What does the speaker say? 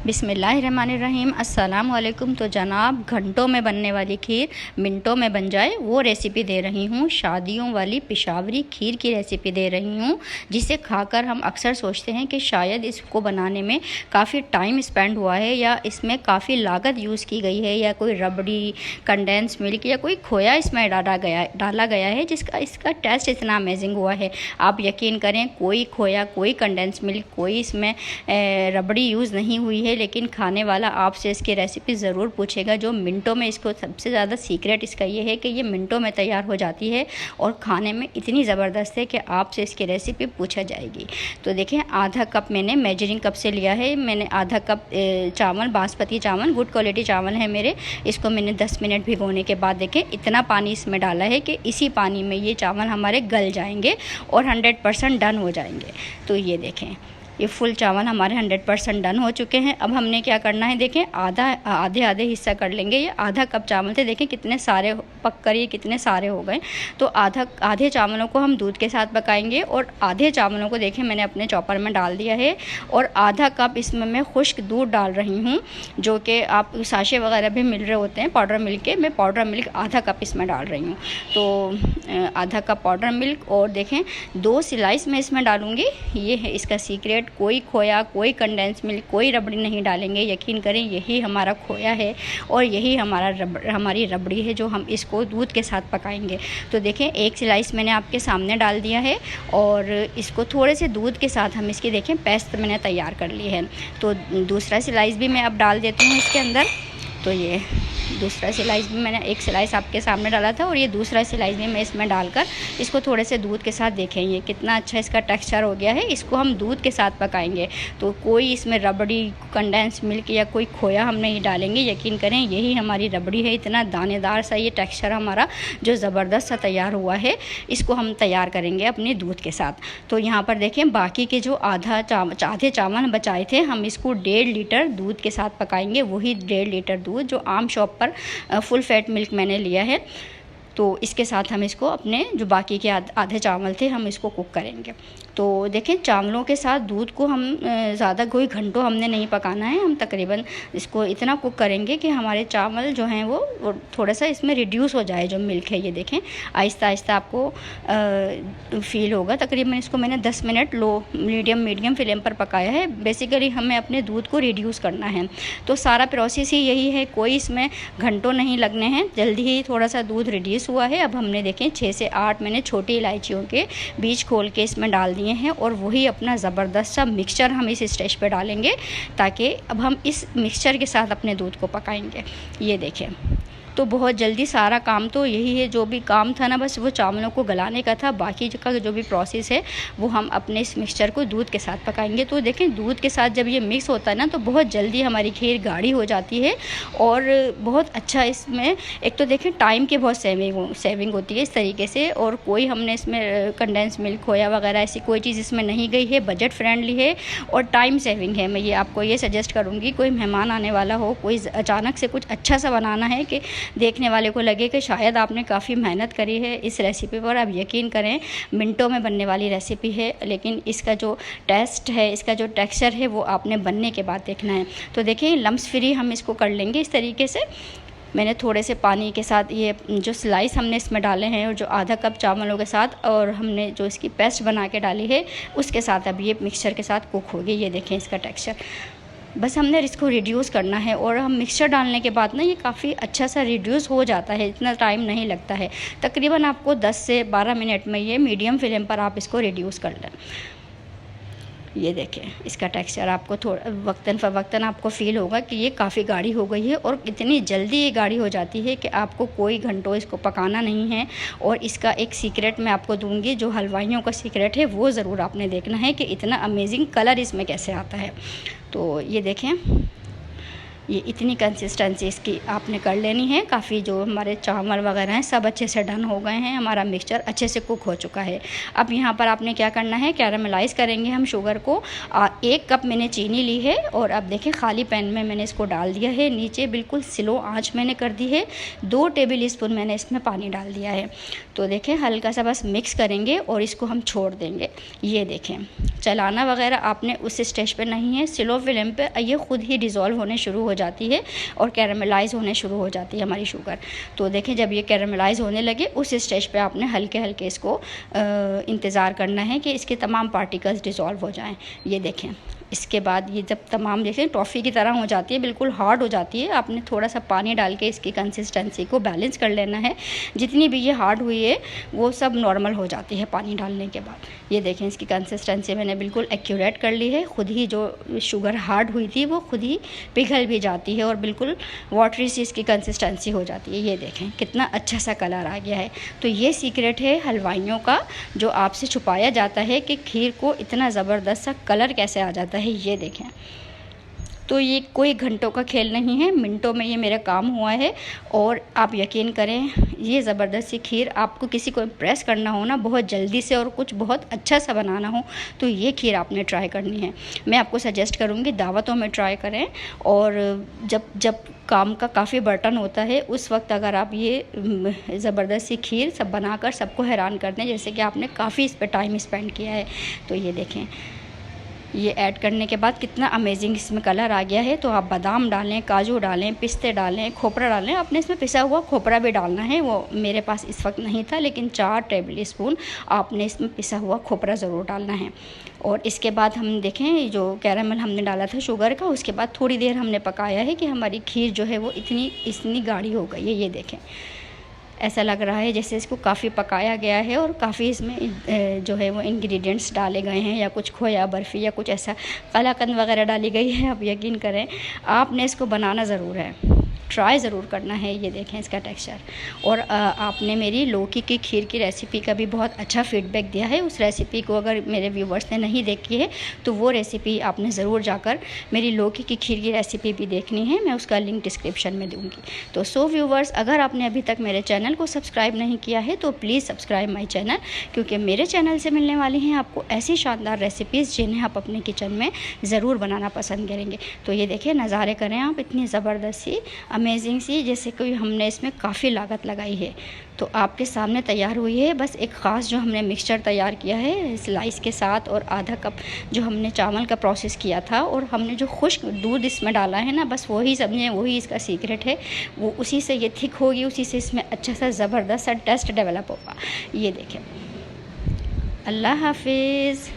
बिस्मिल्लाहिर्रहमानिर्रहीम। अस्सलाम वालेकुम। तो जनाब, घंटों में बनने वाली खीर मिनटों में बन जाए वो रेसिपी दे रही हूँ। शादियों वाली पेशावरी खीर की रेसिपी दे रही हूँ, जिसे खाकर हम अक्सर सोचते हैं कि शायद इसको बनाने में काफ़ी टाइम स्पेंड हुआ है या इसमें काफ़ी लागत यूज़ की गई है या कोई रबड़ी, कंडेंस मिल्क या कोई खोया इसमें डाला गया है जिसका इसका टेस्ट इतना अमेजिंग हुआ है। आप यकीन करें, कोई खोया, कोई कंडेंस मिल्क, कोई इसमें रबड़ी यूज़ नहीं हुई है, लेकिन खाने वाला आपसे इसकी रेसिपी ज़रूर पूछेगा। जो मिनटों में, इसको सबसे ज़्यादा सीक्रेट इसका ये है कि ये मिनटों में तैयार हो जाती है और खाने में इतनी ज़बरदस्त है कि आपसे इसकी रेसिपी पूछा जाएगी। तो देखें, आधा कप मैंने मेजरिंग कप से लिया है। मैंने आधा कप चावल, बासमती चावल, गुड क्वालिटी चावल है मेरे। इसको मैंने 10 मिनट भिगोने के बाद देखें इतना पानी इसमें डाला है कि इसी पानी में ये चावल हमारे गल जाएंगे और 100% डन हो जाएंगे। तो ये देखें, ये फुल चावल हमारे 100% डन हो चुके हैं। अब हमने क्या करना है, देखें आधे हिस्सा कर लेंगे। ये आधा कप चावल थे, देखें कितने सारे पक कर ये कितने सारे हो गए। तो आधे चावलों को हम दूध के साथ पकाएंगे और आधे चावलों को देखें मैंने अपने चॉपर में डाल दिया है और आधा कप इसमें मैं खुश्क दूध डाल रही हूँ, जो कि आप साशे वगैरह भी मिल रहे होते हैं पाउडर मिल्क के। मैं पाउडर मिल्क आधा कप इसमें डाल रही हूँ। तो आधा कप पाउडर मिल्क और देखें 2 स्लाइस मैं इसमें डालूँगी। ये है इसका सीक्रेट। कोई खोया, कोई कंडेंस मिल्क, कोई रबड़ी नहीं डालेंगे। यकीन करें, यही हमारा खोया है और यही हमारी रबड़ी है जो हम इसको दूध के साथ पकाएंगे। तो देखें, 1 स्लाइस मैंने आपके सामने डाल दिया है और इसको थोड़े से दूध के साथ हम इसकी देखें पेस्ट मैंने तैयार कर ली है। तो दूसरा स्लाइस भी मैं अब डाल देती हूँ इसके अंदर। तो ये दूसरा स्लाइस भी मैंने 1 स्लाइस आपके सामने डाला था और ये दूसरा स्लाइस भी मैं इसमें डालकर इसको थोड़े से दूध के साथ देखें ये कितना अच्छा इसका टेक्सचर हो गया है। इसको हम दूध के साथ पकाएंगे, तो कोई इसमें रबड़ी, कंडेंस मिल्क या कोई खोया हम नहीं डालेंगे। यकीन करें, यही हमारी रबड़ी है। इतना दानेदार सा ये टेक्सचर हमारा जो ज़बरदस्त सा तैयार हुआ है, इसको हम तैयार करेंगे अपने दूध के साथ। तो यहाँ पर देखें, बाकी के जो आधे चावल बचाए थे, हम इसको 1.5 लीटर दूध के साथ पकाएंगे। वही 1.5 लीटर दूध जो आम शॉप पर फुल फैट मिल्क मैंने लिया है। तो इसके साथ हम इसको अपने जो बाकी के आधे चावल थे हम इसको कुक करेंगे। तो देखें, चावलों के साथ दूध को हम ज़्यादा कोई घंटों हमने नहीं पकाना है। हम तकरीबन इसको इतना कुक करेंगे कि हमारे चावल जो हैं वो थोड़ा सा इसमें रिड्यूस हो जाए। जो मिल्क है ये देखें आहिस्ता आहिस्ता आपको फ़ील होगा। तकरीबन इसको मैंने 10 मिनट लो मीडियम फ्लेम पर पकाया है। बेसिकली हमें अपने दूध को रिड्यूस करना है। तो सारा प्रोसेस ही यही है, कोई इसमें घंटों नहीं लगने हैं। जल्दी ही थोड़ा सा दूध रिड्यूस हुआ है। अब हमने देखें 6 से 8 मैंने छोटी इलायचियों के बीज खोल के इसमें डाल दिए हैं और वही अपना ज़बरदस्त सा मिक्सचर हम इस स्टेज पे डालेंगे, ताकि अब हम इस मिक्सचर के साथ अपने दूध को पकाएंगे। ये देखें, तो बहुत जल्दी सारा काम तो यही है। जो भी काम था ना, बस वो चावलों को गलाने का था। बाकी का जो भी प्रोसेस है वो हम अपने इस मिक्सचर को दूध के साथ पकाएंगे। तो देखें, दूध के साथ जब ये मिक्स होता है ना, तो बहुत जल्दी हमारी खीर गाढ़ी हो जाती है और बहुत अच्छा इसमें एक तो देखें टाइम की बहुत सेविंग होती है इस तरीके से। और कोई हमने इसमें कंडेंस मिल्क, खोया वगैरह ऐसी कोई चीज़ इसमें नहीं गई है। बजट फ्रेंडली है और टाइम सेविंग है। मैं ये आपको ये सजेस्ट करूँगी, कोई मेहमान आने वाला हो, कोई अचानक से कुछ अच्छा सा बनाना है कि देखने वाले को लगे कि शायद आपने काफ़ी मेहनत करी है इस रेसिपी पर। आप यकीन करें, मिनटों में बनने वाली रेसिपी है, लेकिन इसका जो टेस्ट है, इसका जो टेक्सचर है, वो आपने बनने के बाद देखना है। तो देखिए, लम्स फ्री हम इसको कर लेंगे इस तरीके से। मैंने थोड़े से पानी के साथ ये जो स्लाइस हमने इसमें डाले हैं और जो आधा कप चावलों के साथ और हमने जो इसकी पेस्ट बना के डाली है उसके साथ अब ये मिक्सचर के साथ कुक होगी। ये देखें इसका टेक्सचर, बस हमने इसको रिड्यूस करना है और हम मिक्सचर डालने के बाद ना ये काफ़ी अच्छा सा रिड्यूस हो जाता है। इतना टाइम नहीं लगता है। तकरीबन आपको 10 से 12 मिनट में ये मीडियम फ्लेम पर आप इसको रिड्यूस कर लें। ये देखें, इसका टेक्सचर आपको थोड़ा वक्तन फ़वक्तन आपको फ़ील होगा कि ये काफ़ी गाढ़ी हो गई है और इतनी जल्दी ये गाढ़ी हो जाती है कि आपको कोई घंटों इसको पकाना नहीं है। और इसका एक सीक्रेट मैं आपको दूंगी, जो हलवाइयों का सीक्रेट है, वो ज़रूर आपने देखना है कि इतना अमेजिंग कलर इसमें कैसे आता है। तो ये देखें, ये इतनी कंसिस्टेंसी इसकी आपने कर लेनी है। काफ़ी जो हमारे चावल वगैरह हैं सब अच्छे से डन हो गए हैं, हमारा मिक्सचर अच्छे से कुक हो चुका है। अब यहाँ पर आपने क्या करना है, कैरामलाइज़ करेंगे हम शुगर को। 1 कप मैंने चीनी ली है और अब देखें खाली पैन में मैंने इसको डाल दिया है। नीचे बिल्कुल स्लो आँच मैंने कर दी है। 2 टेबल स्पून मैंने इसमें पानी डाल दिया है। तो देखें हल्का सा बस मिक्स करेंगे और इसको हम छोड़ देंगे। ये देखें चलाना वगैरह आपने उस स्टेज पे नहीं है, स्लो फ्लेम पे ये खुद ही डिज़ोल्व होने शुरू हो जाती है और कैरामलाइज़ होने शुरू हो जाती है हमारी शुगर। तो देखें जब ये कैरामलाइज़ होने लगे उस स्टेज पे आपने हल्के हल्के इसको इंतज़ार करना है कि इसके तमाम पार्टिकल्स डिज़ोल्व हो जाएं। ये देखें इसके बाद ये जब तमाम देखें टॉफ़ी की तरह हो जाती है, बिल्कुल हार्ड हो जाती है, आपने थोड़ा सा पानी डाल के इसकी कंसिस्टेंसी को बैलेंस कर लेना है। जितनी भी ये हार्ड हुई है वो सब नॉर्मल हो जाती है पानी डालने के बाद। ये देखें इसकी कंसिस्टेंसी मैंने बिल्कुल एक्यूरेट कर ली है। खुद ही जो शुगर हार्ड हुई थी वो खुद ही पिघल भी जाती है और बिल्कुल वाटरी सी इसकी कंसिस्टेंसी हो जाती है। ये देखें कितना अच्छा सा कलर आ गया है। तो ये सीक्रेट है हलवाइयों का जो आपसे छुपाया जाता है कि खीर को इतना ज़बरदस्त सा कलर कैसे आ जाता है। ये देखें तो ये कोई घंटों का खेल नहीं है, मिनटों में ये मेरा काम हुआ है। और आप यकीन करें ये ज़बरदस्त सी खीर आपको किसी को इम्प्रेस करना हो ना बहुत जल्दी से और कुछ बहुत अच्छा सा बनाना हो तो ये खीर आपने ट्राई करनी है। मैं आपको सजेस्ट करूँगी दावतों में ट्राई करें और जब काम का काफ़ी बर्डन होता है उस वक्त अगर आप ये ज़बरदस्त सी खीर सब बनाकर सबको हैरान कर दें, जैसे कि आपने काफ़ी इस पर टाइम स्पेंड किया है। तो ये देखें ये ऐड करने के बाद कितना अमेजिंग इसमें कलर आ गया है। तो आप बादाम डालें, काजू डालें, पिस्ते डालें, खोपरा डालें। आपने इसमें पिसा हुआ खोपरा भी डालना है, वो मेरे पास इस वक्त नहीं था, लेकिन 4 टेबल स्पून आपने इसमें पिसा हुआ खोपरा ज़रूर डालना है। और इसके बाद हम देखें जो कैरामल हमने डाला था शुगर का, उसके बाद थोड़ी देर हमने पकाया है कि हमारी खीर जो है वो इतनी गाढ़ी हो गई है। ये देखें ऐसा लग रहा है जैसे इसको काफ़ी पकाया गया है और काफ़ी इसमें जो है वो इंग्रेडिएंट्स डाले गए हैं या कुछ खोया बर्फ़ी या कुछ ऐसा कलाकंद वगैरह डाली गई है। आप यकीन करें आपने इसको बनाना ज़रूर है, ट्राई ज़रूर करना है। ये देखें इसका टेक्सचर। और आपने मेरी लौकी की खीर की रेसिपी का भी बहुत अच्छा फ़ीडबैक दिया है। उस रेसिपी को अगर मेरे व्यूवर्स ने नहीं देखी है तो वो रेसिपी आपने ज़रूर जाकर मेरी लौकी की खीर की रेसिपी भी देखनी है, मैं उसका लिंक डिस्क्रिप्शन में दूँगी। तो सो व्यूवर्स अगर आपने अभी तक मेरे चैनल को सब्सक्राइब नहीं किया है तो प्लीज़ सब्सक्राइब माई चैनल, क्योंकि मेरे चैनल से मिलने वाली हैं आपको ऐसी शानदार रेसिपीज़ जिन्हें आप अपने किचन में ज़रूर बनाना पसंद करेंगे। तो ये देखिए नज़ारे करें आप, इतनी ज़बरदस्त सी अमेजिंग सी जैसे कोई हमने इसमें काफ़ी लागत लगाई है। तो आपके सामने तैयार हुई है। बस एक ख़ास जो हमने मिक्सचर तैयार किया है स्लाइस के साथ और आधा कप जो हमने चावल का प्रोसेस किया था और हमने जो खुश्क दूध इसमें डाला है ना, बस वही समझें वही इसका सीक्रेट है। वो उसी से ये थिक होगी, उसी से इसमें अच्छा सा ज़बरदस्त सा टेस्ट डेवलप होगा। ये देखें। अल्लाह हाफिज़।